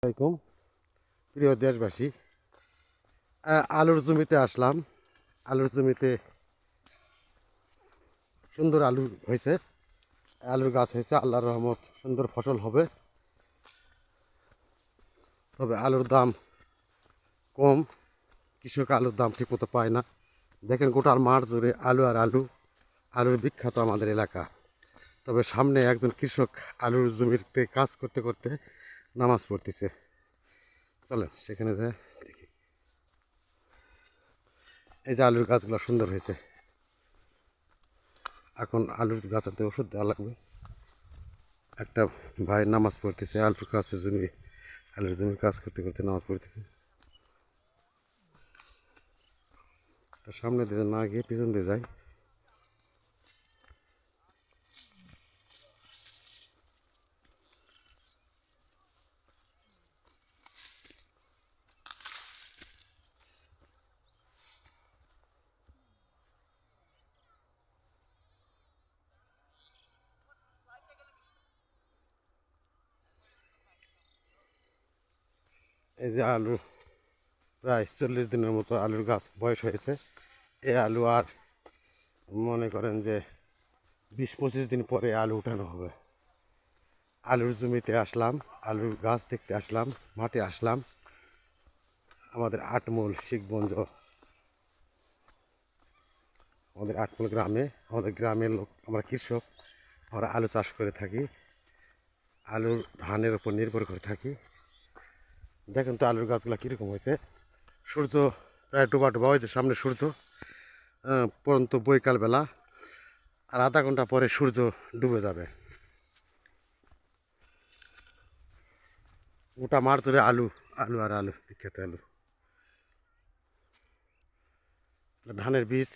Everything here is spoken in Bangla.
আসসালামাইকুম প্রিয় দেশবাসী। আলুর জমিতে আসলাম। আলুর জমিতে সুন্দর আলু হয়েছে, আলুর গাছ হয়েছে। আল্লাহর রহমত সুন্দর ফসল হবে। তবে আলুর দাম কম, কৃষক আলুর দাম ঠিক মতো পায় না। দেখেন গোটার মাঠ জুড়ে আলু আর আলু, আলুর বিখ্যাত আমাদের এলাকা। তবে সামনে একজন কৃষক আলুর জমিতে কাজ করতে করতে নামাজ পড়তেছে। চলেন সেখানে দেখি। এই যে আলুর গাছগুলো সুন্দর হয়েছে। এখন আলুর গাছেতে ওষুধ দেওয়া লাগবে। একটা ভাই নামাজ পড়তেছে আলুর গাছের জমি, আলুর জমির কাজ করতে করতে নামাজ পড়তেছে। তার সামনে দিয়ে না গিয়ে পিছন দিয়ে যায়। এই যে আলু প্রায় 40 দিনের মতো আলুর গাছ বয়স হয়েছে। এই আলু আর মনে করেন যে 20-25 দিন পরে আলু উঠানো হবে। আলুর জমিতে আসলাম, আলুর গাছ দেখতে আসলাম, মাঠে আসলাম। আমাদের আটমূল শিখগঞ্জ, আমাদের আটমূল গ্রামে, আমাদের গ্রামের লোক, আমরা কৃষক, আমরা আলু চাষ করে থাকি। আলুর ধানের উপর নির্ভর করে থাকি। দেখেন তো আলুর গাছগুলো কীরকম হয়েছে। সূর্য প্রায় ডোবা ডোবা হয়েছে, সামনে সূর্য পর্যন্ত বৈকালবেলা, আর আধা ঘন্টা পরে সূর্য ডুবে যাবে। গোটা মাঠ ধরে আলু, আলু আর আলু, বিখ্যাত আলু। ধানের বীজ